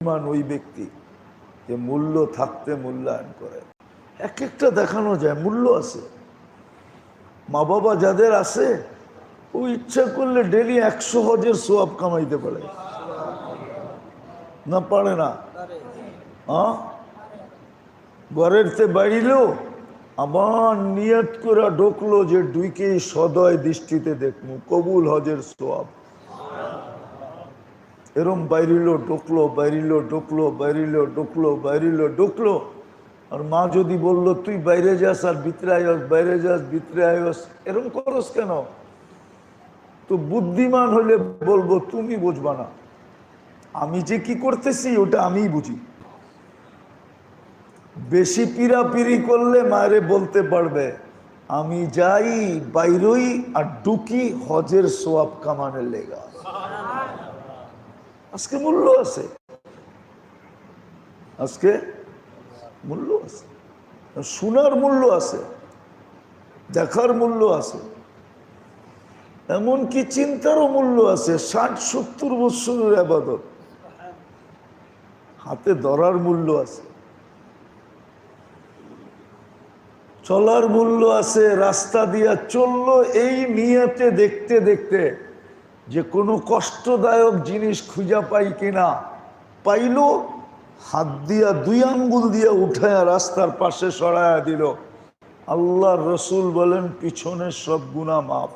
বুদ্ধিমান ওই ব্যক্তি যে মূল্য থাকতে মূল্যায়ন করে। এক একটা দেখানো যায় মূল্য আছে। মা বাবা যাদের আছে ও ইচ্ছা করলে ডেলি 100 হজের সোয়াব কামাইতে পারে না? পারে না? ঘরের তে বাইরেও আবার নিয়ত করে ঢুকলো যে দুইকে সদয় দৃষ্টিতে দেখবো, কবুল হজের সোয়াব। এরম বাইরিলো ঢুকলো, বাইরিলো ঢুকলো, বাইরিলো ঢুকলো, বাইরিলো ঢুকলো। আর মা যদি বললো তুই বাইরে যাস আর ভিতরে আয়স, বাইরে যাস ভিতরে আয়স, এরম করস কেন? তো বুদ্ধিমান হলে বলবো তুমি বুঝবা না, আমি যে কি করতেছি ওটা আমিই বুঝি। বেশি পিড়াপিড়ি করলে মায়েরে বলতে পারবে আমি যাই বাইরই আর ঢুকি হজের সোয়াব কামানের লেগা। আজকে মূল্য আছে, আজকে মূল্য আছে, শোনার মূল্য আছে, দেখার মূল্য আছে, এমনকি চিন্তারও মূল্য আছে। 60-70 বছরের ইবাদত হাতে ধরার মূল্য আছে, চলার মূল্য আছে। রাস্তা দিয়া চললো এই নিয়তে দেখতে দেখতে যে কোনো কষ্টদায়ক জিনিস খুঁজা পাই কিনা, পাইলো, হাত দিয়া 2 আঙ্গুল দিয়া উঠায়া রাস্তার পাশে সরায়া দিল। আল্লাহর রসুল বলেন পিছনের সব গুনাহ মাফ।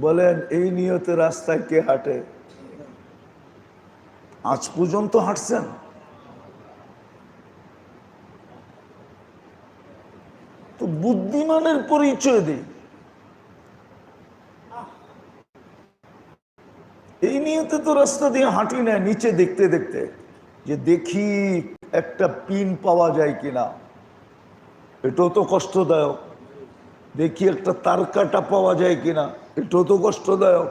বলেন এই নিয়তে রাস্তায় কে হাঁটে? আজ পর্যন্ত হাঁটছেন? তো বুদ্ধিমানের পরিচয় দিই, এই নিয়তে তো রাস্তা দিয়ে হাঁটি না, নিচে দেখতে দেখতে যে দেখি একটা পিন পাওয়া যায় কিনা, এটাও তো কষ্টদায়ক। দেখি একটা তার কাটা পাওয়া যায় কিনা, এটাও তো কষ্টদায়ক।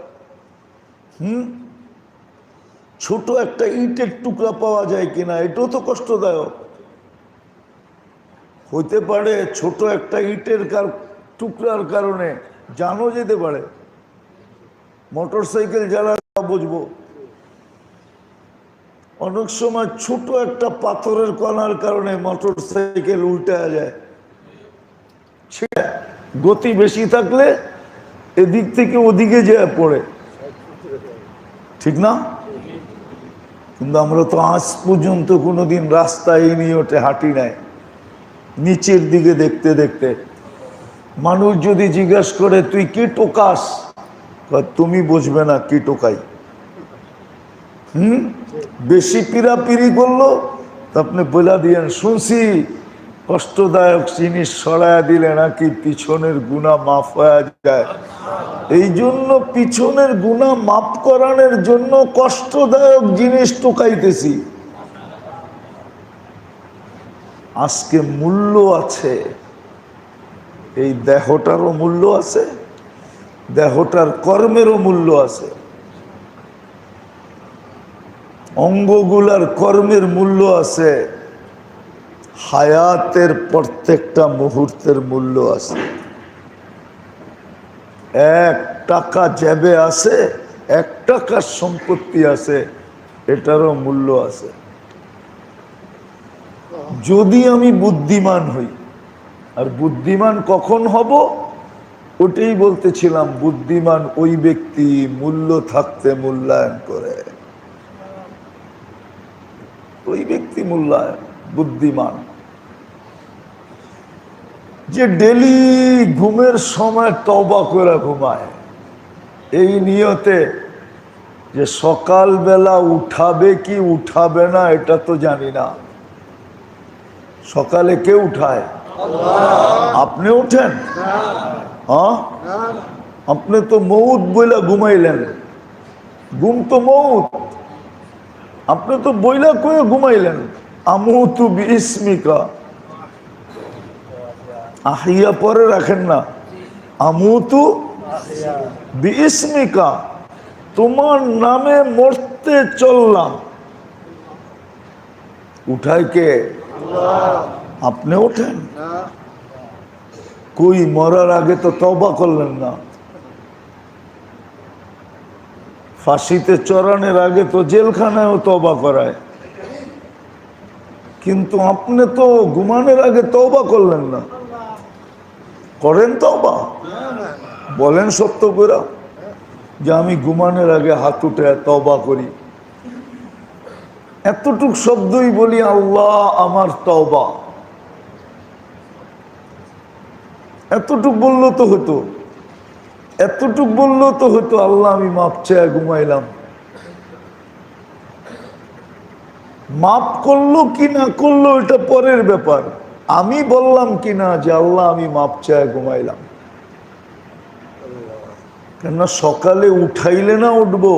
ছোট একটা ইটের টুকরা পাওয়া যায় কিনা, এটাও তো কষ্টদায়ক। হইতে পারে ছোট একটা ইটের টুকরার কারণে জানও যেতে পারে। মোটর সাইকেল যারা বুঝবো, অনেক সময় ছোট একটা পাথরের কণার কারণে মোটর সাইকেল উল্টে যায়। গতি বেশি থাকলে এদিক থেকে ওদিকে যায় পড়ে, ঠিক না? কিন্তু আমরা তো আজ পর্যন্ত কোনোদিন রাস্তায় এই নিয়তে হাঁটি নাই, নিচের দিকে দেখতে দেখতে। মানুষ যদি জিজ্ঞাসা করে তুই কি টোকাস, তুমি বুঝবে না কি টোকাই। বেশি পিড়াপিড়ি করলো তো আপনি বলে দিয়েন শুনছি কষ্টদায়ক জিনিস সরায়া দিলে নাকি পিছনের গুনাহ মাফ হয়ে যায়। এই জন্য পিছনের গুনাহ মাফ করানোর জন্য কষ্টদায়ক জিনিস টোকাইতেছি। আজকে মূল্য আছে, এই দেহটারও মূল্য আছে, দেহটার কর্মেরও মূল্য আছে, অঙ্গগুলার কর্মের মূল্য আছে, হায়াতের প্রত্যেকটা মুহূর্তের মূল্য আছে। 1 টাকা জেবে আছে, 1 টাকার সম্পত্তি আছে, এটারও মূল্য আছে। যদি আমি বুদ্ধিমান হই, আর বুদ্ধিমান কখন হব ওটাই বলতেছিলাম। বুদ্ধিমান ওই ব্যক্তি মূল্য থাকতে মূল্যায়ন করে, ওই ব্যক্তি মূল্যায়ন বুদ্ধিমান। যে ডেলি ঘুমের সময় তওবা করে ঘুমায় এই নিয়তে যে সকালবেলা উঠাবে কি উঠাবে না এটা তো জানি না। সকালে কে উঠায়? আপনি উঠেন? হ্যাঁ, আপনি তো মউত বইলা ঘুমাইলেন, ঘুম তো মউত, আপনি তো বইলা কয়ে ঘুমাইলেন আমুতু বিইসমিকা। আহিয়া পরে রাখেন না, আমুতু বিইসমিকা, তোমার নামে মরতে চললাম। উঠায় কে? আপনি ওঠেন? কই মরার আগে তো তওবা করলেন না। ফাঁসিতে চড়ানোর আগে তো জেলখানায়ও তওবা করায়, কিন্তু আপনি তো ঘুমানোর আগে তওবা করলেন না। করেন তওবা? বলেন সত্য করে যে আমি ঘুমানোর আগে হাত উঠে তওবা করি। এতটুক শব্দই বলি, আল্লাহ আমার তওবা। এতটুক বললো তো হতো, এতটুক বললো তো হতো, আল্লাহ আমি মাপ চেয়ে ঘুমাইলাম। মাপ করলো কি না করলো এটা পরের ব্যাপার, আমি বললাম কি না যে আল্লাহ আমি মাপ চেয়ে ঘুমাইলাম। কেননা সকালে উঠাইলে না উঠবো,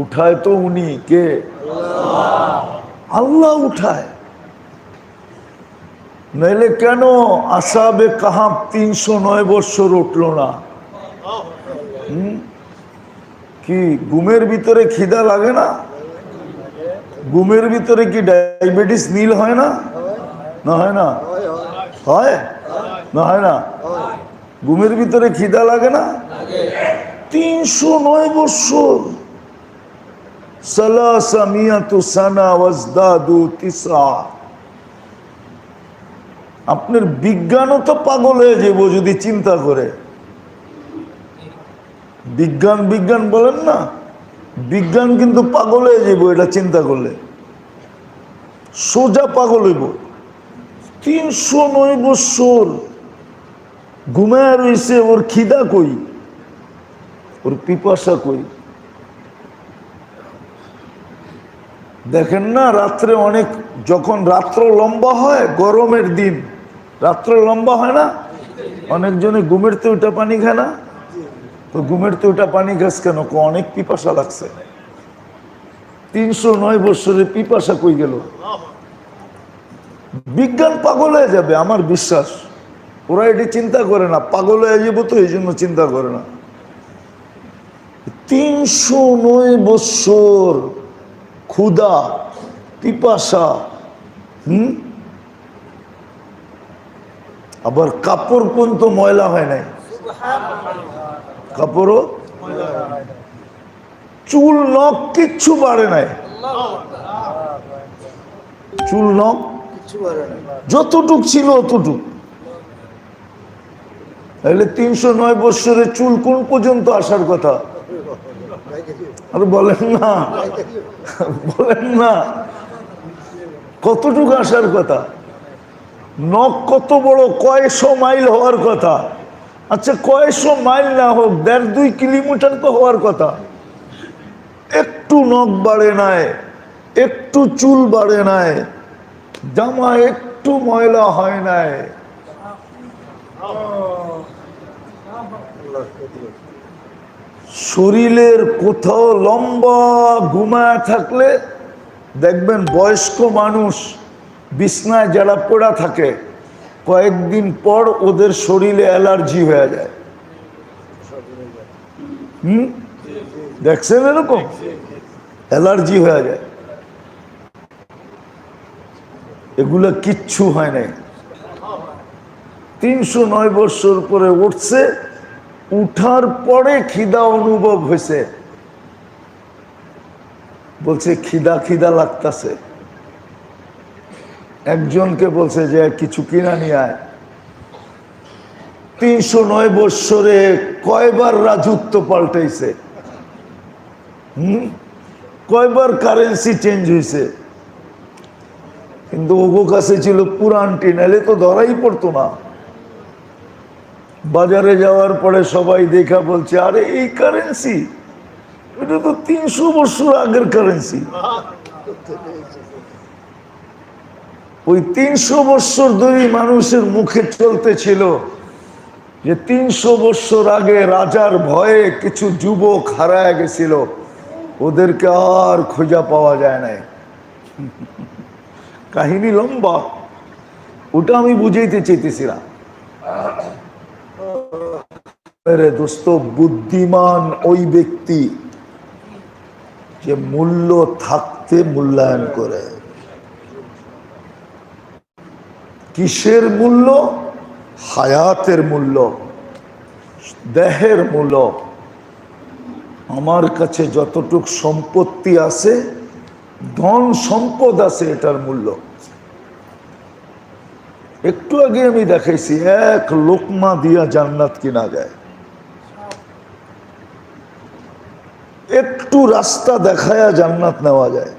উঠায় তো উনি কে? আল্লাহ উঠায়। নইলে কেন আসহাবে কাহাফ 309 বৎসর উঠল না? কি ঘুমের ভিতরে খিদা লাগে না? ঘুমের ভিতরে কি ডায়াবেটিস নীল হয় না? না হয় না? হয় না? হয় না? ঘুমের ভিতরে খিদা লাগে না? 309 বৎসর, সালাসা মিয়াতু সানা ওয়াজদাদু তিসা। আপনার বিজ্ঞানও তো পাগল হয়ে যাবো যদি চিন্তা করে। বিজ্ঞান বিজ্ঞান বলেন না, বিজ্ঞান কিন্তু পাগল হয়ে যাবো এটা চিন্তা করলে, সোজা পাগল হইব। 309 বৎসর ঘুমায় রয়েছে, ওর খিদা কই, ওর পিপাসা কই? দেখেন না রাত্রে অনেক, যখন রাত্র লম্বা হয়, গরমের দিন রাত্র লম্বা হয় না, অনেকজনে ঘুমের তো ওইটা পানি খায় না? তো ঘুমের তো ওইটা পানি খাস কেন? অনেক পিপাসা লাগছে। 309 বৎসরে পিপাসা কই গেল? বিজ্ঞান পাগল হয়ে যাবে আমার বিশ্বাস। ওরা এটি চিন্তা করে না, পাগল হয়ে যাবো তো এই জন্য চিন্তা করে না। 309 বৎসর ক্ষুধা পিপাসা, আবার কাপড় পর্যন্ত ময়লা হয় নাই, কাপড়ও, চুল নখ কিচ্ছু বাড়ে নাই, চুল নখ যতটুক ছিল অতটুক। তাহলে 309 বৎসরে চুল কোন পর্যন্ত আসার কথা? আর বলেন না, বলেন না, কতটুকু আসার কথা? নখ কত বড়, কয়শো মাইল হওয়ার কথা। আচ্ছা কয়শো মাইল না হোক, 1.5-2 কিলোমিটার তো হওয়ার কথা। একটু নখ বাড়ে নাই, একটু চুল বাড়ে নাই, জামা একটু ময়লা হয় নাই। শরীরের কোথাও লম্বা ঘুমায় থাকলে দেখবেন বয়স্ক মানুষ বিছনায় যারা পড়া থাকে, কয়েকদিন পর ওদের শরীরে অ্যালার্জি হয়ে যায়। দেখছেন এরকম? অ্যালার্জি হয়ে যায়। এগুলো কিচ্ছু হয় নাই। 309 বৎসর পরে উঠছে, উঠার পরে খিদা অনুভব হয়েছে, বলছে খিদা খিদা লাগতেছে। একজনকে বলছে যে কিছু কিনা নিয়ে আয়। 309 বৎসরে কয়বার রাজত্ব পাল্টাইছে, কয়বার কারেন্সি চেঞ্জ হয়েছে, কিন্তু ওগো কাছে ছিল পুরানটি, নাহলে তো ধরাই পড়তো না। বাজারে যাওয়ার পরে সবাই দেখা বলছে আরে এই কারেন্সি, এটা তো 300 বছর আগের কারেন্সি। ওই 300 বছর ধরে মানুষের মুখে চলতেছিল যে 300 বছর আগে রাজার ভয়ে কিছু যুবক হারায় গেছিল, ওদেরকে আর খোঁজা পাওয়া যায় নাই। কাহিনী লম্বা, ওটা আমি বুঝাইতে চাইতেছিলাম। দোস্ত, বুদ্ধিমান ওই ব্যক্তি যে মূল্য থাকতে মূল্যায়ন করে। কিসের মূল্য? হায়াতের মূল্য, দেহের মূল্য। আমার কাছে যতটুক সম্পত্তি আছে, ধন সম্পদ আছে, এটার মূল্য। একটু আগে আমি দেখাইছি, এক লোকমা দিয়া জান্নাত কিনা যায়। একটু রাস্তা দেখায়া জান্নাত নেওয়া যায়,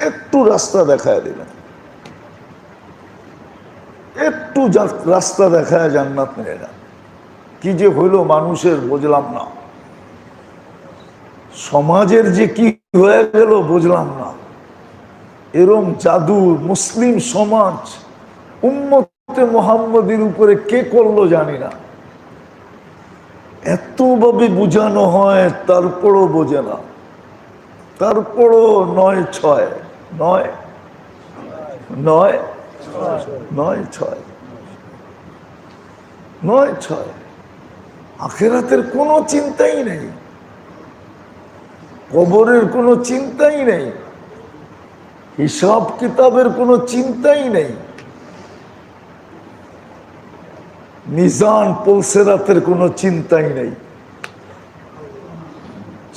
একটু রাস্তা দেখায় দিলেন, একটু রাস্তা দেখায় জান্নাত নেয় না। কি যে হইল মানুষের বুঝলাম না, সমাজের যে কি হয়ে গেল বুঝলাম না। এরম জাদু মুসলিম সমাজ উম্মতে মুহাম্মদের উপরে কে করলো জানি না। এতভাবে বুঝানো হয় তারপরও বোঝে না, তারপরও ৯-৬ 9 9 9-6 9-6 আখিরাতের কোনো চিন্তাই নেই, কবরের কোনো চিন্তাই নেই, হিসাব কিতাবের কোনো চিন্তাই নেই, মিজান পুলসিরাতের কোনো চিন্তাই নেই।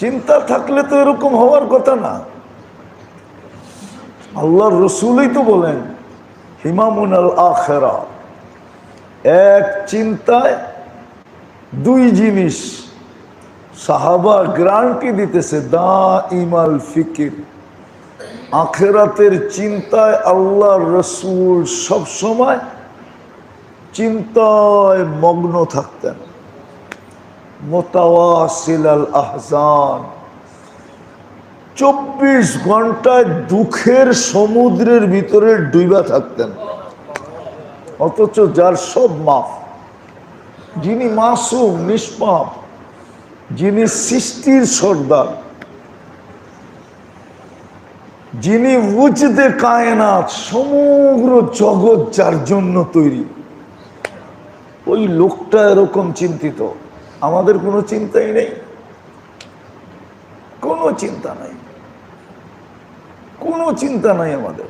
চিন্তা থাকলে তো এরকম হওয়ার কথা না। আল্লাহর রসুলই তো বলেন হিমামুন আল আখিরা, এক চিন্তায় দুই জিনিস। সাহাবা গ্যারান্টি দিতেছে দাইমাল ফিকির, আখিরাতের চিন্তায় আল্লাহর রসুল সব সময় চিন্তায় মগ্ন থাকতেন। মুতাওয়াসিল আল আহজান, 24 ঘন্টায় দুঃখের সমুদ্রের ভিতরে ডুবা থাকতেন। অথচ যার সব মাফ, যিনি মাসুম নিষ্পাপ, যিনি সৃষ্টির সর্দার, যিনি উজদে কায়নাত, সমগ্র জগৎ যার জন্য তৈরি, ওই লোকটা এরকম চিন্তিত। আমাদের কোনো চিন্তাই নেই, কোনো চিন্তা নাই, কোনো চিন্তা নাই আমাদের।